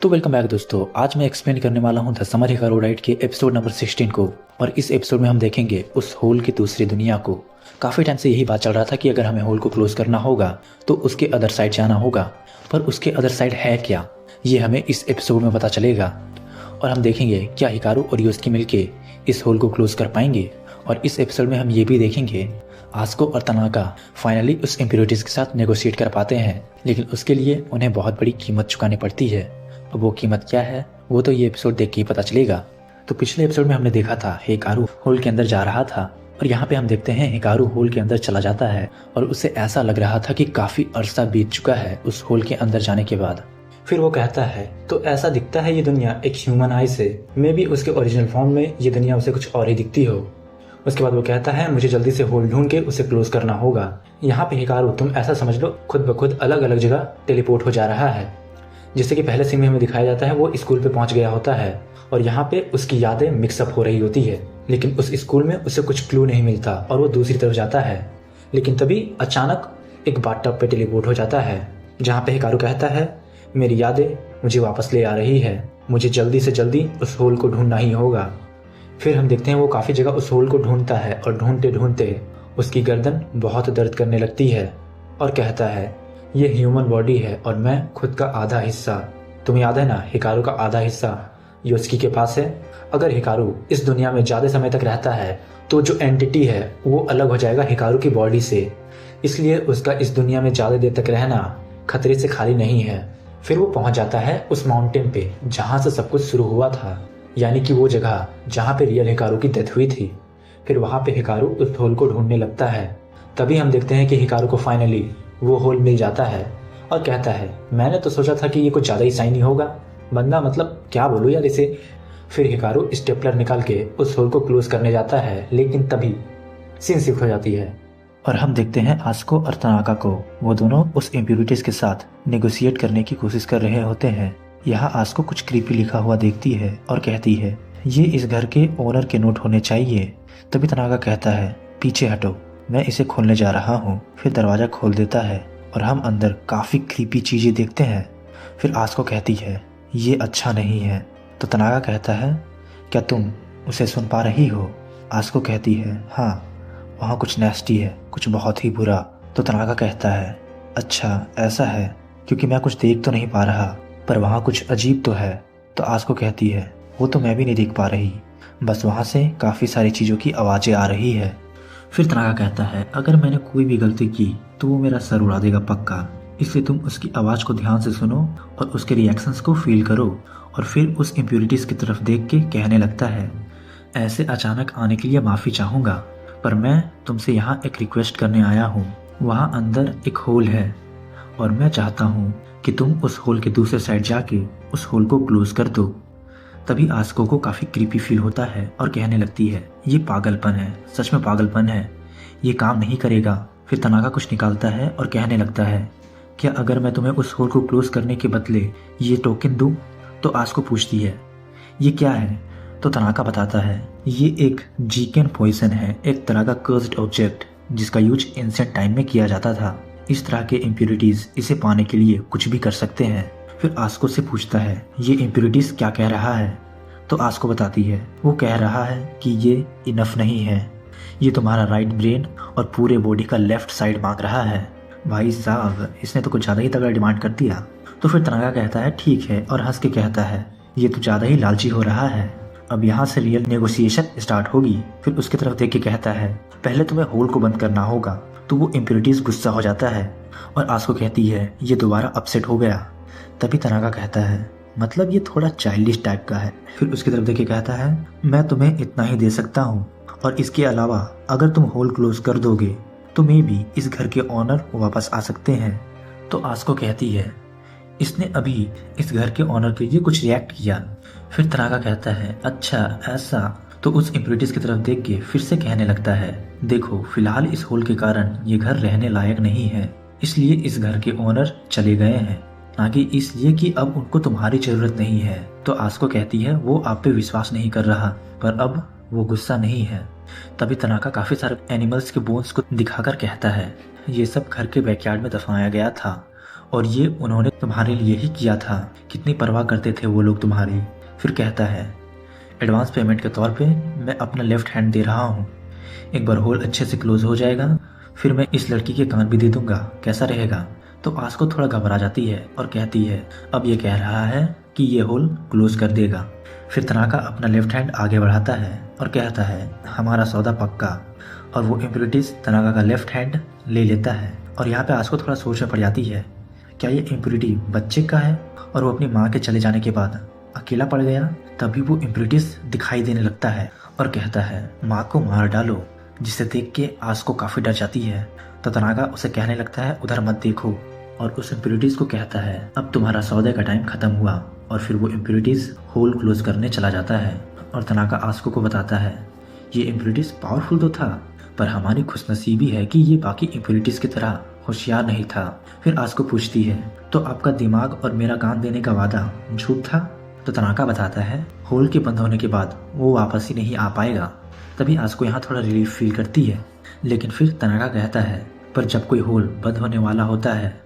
तो welcome back दोस्तों। आज मैं एक्सप्लेन करने वाला हूँ द समर हिकारू राइड के एपिसोड नंबर 16 को। और इस एपिसोड में हम देखेंगे उस होल की दूसरी दुनिया को। काफ़ी टाइम से यही बात चल रहा था कि अगर हमें होल को क्लोज करना होगा तो उसके अदर साइड जाना होगा, पर उसके अदर साइड है क्या, ये हमें इस एपिसोड में पता चलेगा। और हम देखेंगे क्या हिकारू और योस्की मिलके इस होल को क्लोज कर पाएंगे। और इस एपिसोड में हम ये भी देखेंगे आस्को और तनाका फाइनली उस इम्प्योरिटीज़ के साथ नेगोशिएट कर पाते हैं, लेकिन उसके लिए उन्हें बहुत बड़ी कीमत चुकानी पड़ती है। अब वो कीमत क्या है वो तो ये एपिसोड देख के ही पता चलेगा। तो पिछले एपिसोड में हमने देखा था हिकारू होल के अंदर जा रहा था, और यहाँ पे हम देखते हैं हिकारू होल के अंदर चला जाता है और उसे ऐसा लग रहा था कि काफ़ी अरसा बीत चुका है उस होल के अंदर जाने के बाद। फिर वो कहता है तो ऐसा दिखता है ये दुनिया एक ह्यूमन आई से, मे बी उसके ओरिजिनल फॉर्म में ये दुनिया उसे कुछ और ही दिखती हो। उसके बाद वो कहता है मुझे जल्दी से होल ढूंढ के उसे क्लोज करना होगा। यहाँ पे हिकारू तुम ऐसा समझ लो खुद ब खुद अलग अलग जगह टेलीपोर्ट हो जा रहा है। जिससे कि पहले सीन में हमें दिखाया जाता है वो स्कूल पे पहुंच गया होता है और यहाँ पे उसकी यादें मिक्सअप हो रही होती है, लेकिन उस स्कूल में उसे कुछ क्लू नहीं मिलता और वो दूसरी तरफ जाता है। लेकिन तभी अचानक एक बाथटब पे टेलीपोर्ट हो जाता है, जहाँ पे हिकारू कहता है मेरी यादें मुझे वापस ले आ रही है, मुझे जल्दी से जल्दी उस होल को ढूंढना ही होगा। फिर हम देखते हैं वो काफ़ी जगह उस होल को ढूंढता है और ढूंढते ढूंढते उसकी गर्दन बहुत दर्द करने लगती है और कहता है ये ह्यूमन बॉडी है और मैं खुद का आधा हिस्सा। तुम्हें याद है ना हिकारू का आधा हिस्सा योस्की के पास है। अगर हिकारू इस दुनिया में ज़्यादा समय तक रहता है तो जो एंटिटी है वो अलग हो जाएगा हिकारू की बॉडी से, इसलिए उसका इस दुनिया में ज़्यादा देर तक रहना खतरे से खाली नहीं है। फिर वो पहुंच जाता है उस माउंटेन पे जहाँ से सब कुछ शुरू हुआ था, यानी कि वो जगह जहाँ पे रियल हिकारू की डेथ हुई थी। फिर वहाँ पे हिकारू उस होल को ढूंढने लगता है। तभी हम देखते हैं कि हिकारू को फाइनली वो होल मिल जाता है और कहता है मैंने तो सोचा था कि ये कुछ ज़्यादा ही शाइनी होगा, बंदा मतलब क्या बोलूँ यार इसे। फिर हिकारू स्टेपलर निकाल के उस होल को क्लोज करने जाता है, लेकिन तभी सीन शिफ्ट हो जाती है और हम देखते हैं आस्को और तनाका को। वो दोनों उस इम्प्योरिटीज़ के साथ नेगोशिएट करने की कोशिश कर रहे होते हैं। यहाँ आस्को कुछ क्रीपी लिखा हुआ देखती है और कहती है ये इस घर के ओनर के नोट होने चाहिए। तभी तनाका कहता है पीछे हटो, मैं इसे खोलने जा रहा हूँ। फिर दरवाज़ा खोल देता है और हम अंदर काफ़ी क्रीपी चीज़ें देखते हैं। फिर आस्को कहती है ये अच्छा नहीं है। तो तनाका कहता है क्या तुम उसे सुन पा रही हो? आस्को कहती है हाँ, वहाँ कुछ नेस्टी है, कुछ बहुत ही बुरा। तो तनाका कहता है अच्छा ऐसा है, क्योंकि मैं कुछ देख तो नहीं पा रहा, पर वहाँ कुछ अजीब तो है। तो आस्को कहती है वो तो मैं भी नहीं देख पा रही, बस वहाँ से काफ़ी सारी चीज़ों की आवाज़ें आ रही है। फिर तनाका कहता है अगर मैंने कोई भी गलती की तो वो मेरा सर उड़ा देगा पक्का, इसलिए तुम उसकी आवाज़ को ध्यान से सुनो और उसके रिएक्शंस को फील करो। और फिर उस इम्प्योरिटीज़ की तरफ देख के कहने लगता है ऐसे अचानक आने के लिए माफ़ी चाहूँगा, पर मैं तुमसे यहाँ एक रिक्वेस्ट करने आया हूँ। वहाँ अंदर एक होल है और मैं चाहता हूँ कि तुम उस होल के दूसरे साइड जाके उस होल को क्लोज कर दो। तभी आस्को को काफ़ी क्रीपी फील होता है और कहने लगती है ये पागलपन है, सच में पागलपन है, ये काम नहीं करेगा। फिर तनाका कुछ निकालता है और कहने लगता है क्या अगर मैं तुम्हें उस होल को क्लोज करने के बदले ये टोकन दूं? तो आस्को पूछती है ये क्या है? तो तनाका बताता है ये एक जीकेन पॉइजन है, एक तरह का कर्स्ड ऑब्जेक्ट जिसका यूज एंशिएंट टाइम में किया जाता था। इस तरह के इम्प्योरिटीज़ इसे पाने के लिए कुछ भी कर सकते हैं। फिर आस्को से पूछता है ये इम्प्योरिटीज़ क्या कह रहा है? तो आस्को बताती है वो कह रहा है कि ये इनफ नहीं है, ये तुम्हारा राइट ब्रेन और पूरे बॉडी का लेफ्ट साइड मांग रहा है। भाई साहब इसने तो कुछ ज़्यादा ही तगड़ा डिमांड कर दिया। तो फिर तनाका कहता है ठीक है और हंस के कहता है ये तो ज़्यादा ही लालची हो रहा है, अब यहाँ से रियल नेगोशिएशन स्टार्ट होगी। फिर उसकी तरफ देख के कहता है पहले तुम्हें होल को बंद करना होगा। तो वो इम्प्योरिटीज़ गुस्सा हो जाता है और आस्को कहती है ये दोबारा अपसेट हो गया। तभी तनाका कहता है मतलब ये थोड़ा चाइल्डिश टाइप का है। फिर उसकी तरफ देख के कहता है मैं तुम्हें इतना ही दे सकता हूँ, और इसके अलावा अगर तुम होल क्लोज कर दोगे तो मे भी इस घर के ओनर वापस आ सकते हैं। तो आस्को कहती है इसने अभी इस घर के ओनर के लिए कुछ रिएक्ट किया। फिर तनाका कहता है अच्छा ऐसा। तो उस इम्प्योरिटीज़ की तरफ देख के फिर से कहने लगता है देखो फिलहाल इस होल के कारण ये घर रहने लायक नहीं है, इसलिए इस घर के ओनर चले गए हैं, ना कि इसलिए कि अब उनको तुम्हारी जरूरत नहीं है। तो आस्को कहती है वो आप पे विश्वास नहीं कर रहा, पर अब वो गुस्सा नहीं है। तभी तनाका काफी सारे एनिमल्स के बोन्स को दिखाकर कहता है ये सब घर के बैकयार्ड में दफनाया गया था और ये उन्होंने तुम्हारे लिए ही किया था, कितनी परवाह करते थे वो लोग तुम्हारी। फिर कहता है, एडवांस पेमेंट के तौर पे मैं अपना लेफ्ट हैंड दे रहा हूँ, एक बार होल अच्छे से क्लोज हो जाएगा फिर मैं इस लड़की के कान भी दे दूंगा, कैसा रहेगा। तो आस्को थोड़ा घबरा जाती है और कहती है अब ये कह रहा है कि ये होल क्लोज कर देगा। फिर तनाका अपना लेफ्ट हैंड आगे बढ़ाता है और कहता है हमारा सौदा पक्का, और वो इम्प्योरिटीज तनाका का लेफ्ट हैंड ले लेता है। और यहाँ पे आस्को थोड़ा सोच में पड़ जाती है, क्या ये इम्प्योरिटी बच्चे का है और वो अपनी माँ के चले जाने के बाद अकेला पड़ गया। तभी वो इम्प्योरिटीज दिखाई देने लगता है और कहता है माँ को मार डालो, जिसे देख के आस्को काफी डर जाती है। तो तनाका उसे कहने लगता है उधर मत देखो, और उस इम्प्योरिटीज को कहता है अब तुम्हारा सौदे का टाइम खत्म हुआ। और फिर वो इम्प्योरिटीज होल क्लोज करने चला जाता है। और तनाका आस्को को बताता है ये इम्प्योरिटीज पावरफुल तो था, पर हमारी खुशनसीबी है कि ये बाकी इम्प्योरिटीज की तरह होशियार नहीं था। फिर आस्को पूछती है तो आपका दिमाग और मेरा कान देने का वादा झूठ था। तो तनाका बताता है होल के बंद होने के बाद वो वापस ही नहीं आ पाएगा। तभी आस्को यहाँ थोड़ा रिलीफ फील करती है, लेकिन फिर तनाका कहता है पर जब कोई होल बंद होने वाला होता है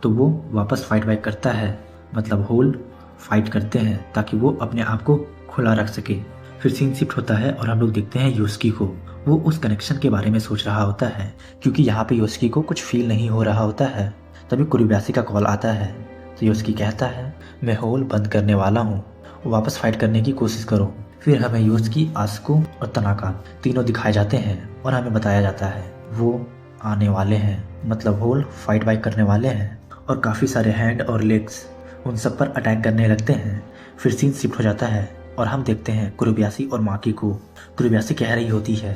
तो वो वापस फाइट बैक करता है, मतलब होल फाइट करते हैं ताकि वो अपने आप को खुला रख सके। फिर सीन शिफ्ट होता है और हम लोग देखते हैं योस्की को। वो उस कनेक्शन के बारे में सोच रहा होता है, क्योंकि यहाँ पे योस्की को कुछ फील नहीं हो रहा होता है। तभी कुरुब्याशी का कॉल आता है। तो योस्की कहता है मैं होल बंद करने वाला हूँ, वापस फाइट करने की कोशिश करो। फिर हमें योस्की, आस्को और तनाका तीनों दिखाए जाते हैं और हमें बताया जाता है वो आने वाले हैं, मतलब होल फाइट बैक करने वाले हैं। और काफ़ी सारे हैंड और लेग्स उन सब पर अटैक करने लगते हैं। फिर सीन शिफ्ट हो जाता है और हम देखते हैं कुरुब्याशी और माकी को। कुरुब्याशी कह रही होती है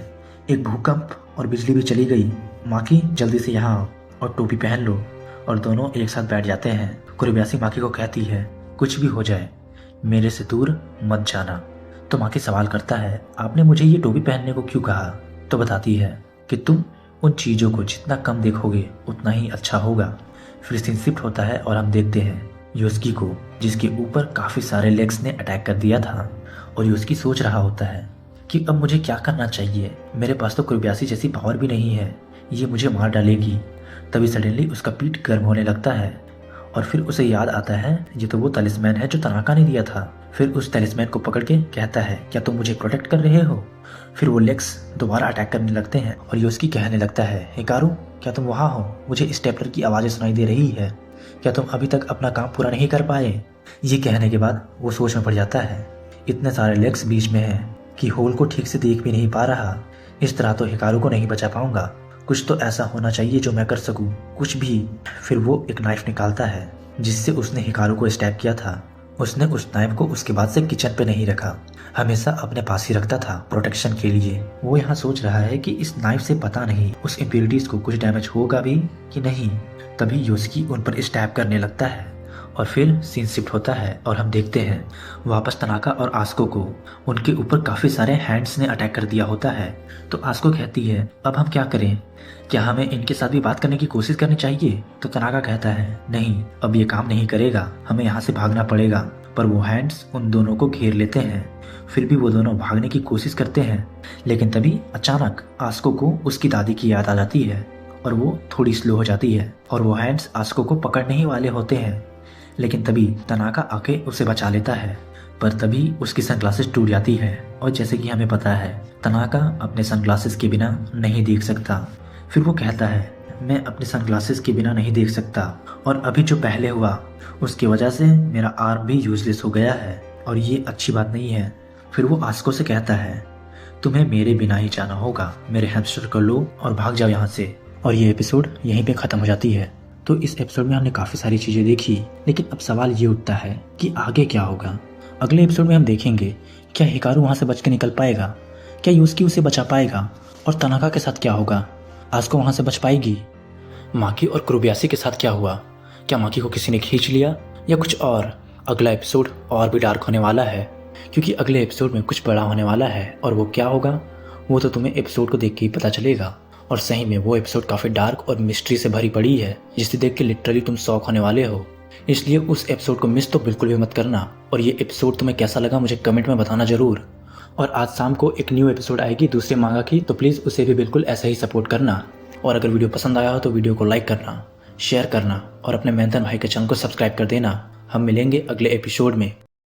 एक भूकंप और बिजली भी चली गई, माकी जल्दी से यहाँ आओ और टोपी पहन लो। और दोनों एक साथ बैठ जाते हैं। कुरुब्याशी माकी को कहती है कुछ भी हो जाए मेरे से दूर मत जाना। तो माकी सवाल करता है आपने मुझे ये टोपी पहनने को क्यों कहा। तो बताती है कि तुम उन चीज़ों को जितना कम देखोगे उतना ही अच्छा होगा। फिर सीन शिफ्ट होता है और हम देखते हैं योस्की को, जिसके ऊपर काफ़ी सारे लेग्स ने अटैक कर दिया था। और योस्की सोच रहा होता है कि अब मुझे क्या करना चाहिए, मेरे पास तो कुरुब्याशी जैसी पावर भी नहीं है, ये मुझे मार डालेगी। तभी सडनली उसका पीठ गर्म होने लगता है और फिर उसे याद आता है ये तो वो तलिस्मैन है जो तनाका ने दिया था। फिर उस तलिस्मैन को पकड़ के कहता है क्या तुम मुझे प्रोटेक्ट कर रहे हो। फिर वो लेग्स दोबारा अटैक करने लगते हैं और योस्की कहने लगता है हिकारू क्या तुम वहाँ हो, मुझे स्टेपलर की आवाज़ें सुनाई दे रही है, क्या तुम अभी तक अपना काम पूरा नहीं कर पाए। ये कहने के बाद वो सोच में पड़ जाता है इतने सारे लेग्स बीच में हैं कि होल को ठीक से देख भी नहीं पा रहा, इस तरह तो हिकारू को नहीं बचा पाऊंगा, कुछ तो ऐसा होना चाहिए जो मैं कर सकूं, कुछ भी। फिर वो एक नाइफ निकालता है जिससे उसने हिकारू को स्टैब किया था। उसने उस नाइफ को उसके बाद से किचन पे नहीं रखा, हमेशा अपने पास ही रखता था प्रोटेक्शन के लिए। वो यहाँ सोच रहा है कि इस नाइफ से पता नहीं उस इम्प्योरिटीज को कुछ डैमेज होगा भी कि नहीं। तभी योस्की उन पर स्टैब करने लगता है और फिर सीन शिफ्ट होता है और हम देखते हैं वापस तनाका और आस्को को। उनके ऊपर काफ़ी सारे हैंड्स ने अटैक कर दिया होता है। तो आस्को कहती है अब हम क्या करें, क्या हमें इनके साथ भी बात करने की कोशिश करनी चाहिए। तो तनाका कहता है नहीं, अब ये काम नहीं करेगा, हमें यहाँ से भागना पड़ेगा। पर वो हैंड्स उन दोनों को घेर लेते हैं। फिर भी वो दोनों भागने की कोशिश करते हैं, लेकिन तभी अचानक आस्को को उसकी दादी की याद आ जाती है और वो थोड़ी स्लो हो जाती है और वो हैंड्स आस्को को पकड़ने ही वाले होते हैं। लेकिन तभी तनाका आके उसे बचा लेता है, पर तभी उसकी सनग्लासेस टूट जाती है। और जैसे कि हमें पता है तनाका अपने सनग्लासेस के बिना नहीं देख सकता। फिर वो कहता है मैं अपने सनग्लासेस के बिना नहीं देख सकता, और अभी जो पहले हुआ उसकी वजह से मेरा आर्म भी यूजलेस हो गया है और ये अच्छी बात नहीं है। फिर वो आस्को से कहता है तुम्हें मेरे बिना ही जाना होगा, मेरे हैमस्टर को लो और भाग जाओ यहाँ से। और ये एपिसोड यहीं पे ख़त्म हो जाती है। तो इस एपिसोड में हमने काफ़ी सारी चीज़ें देखी, लेकिन अब सवाल ये उठता है कि आगे क्या होगा। अगले एपिसोड में हम देखेंगे क्या हिकारू वहाँ से बच के निकल पाएगा, क्या योस्की उसे बचा पाएगा, और तनाका के साथ क्या होगा, आस्को वहाँ से बच पाएगी, माकी और कुरुब्याशी के साथ क्या हुआ, क्या माकी को किसी ने खींच लिया या कुछ और। अगला एपिसोड और भी डार्क होने वाला है, क्योंकि अगले एपिसोड में कुछ बड़ा होने वाला है, और वो क्या होगा वो तो तुम्हें एपिसोड को देख के ही पता चलेगा। और सही में वो एपिसोड काफ़ी डार्क और मिस्ट्री से भरी पड़ी है, जिसे देख के लिटरली तुम शॉक होने वाले हो। इसलिए उस एपिसोड को मिस तो बिल्कुल भी मत करना। और ये एपिसोड तुम्हें कैसा लगा मुझे कमेंट में बताना ज़रूर। और आज शाम को एक न्यू एपिसोड आएगी दूसरे मांगा की, तो प्लीज़ उसे भी बिल्कुल ऐसा ही सपोर्ट करना। और अगर वीडियो पसंद आया हो तो वीडियो को लाइक करना। शेयर करना और अपने मेंथन भाई के चैनल को सब्सक्राइब कर देना। हम मिलेंगे अगले एपिसोड में।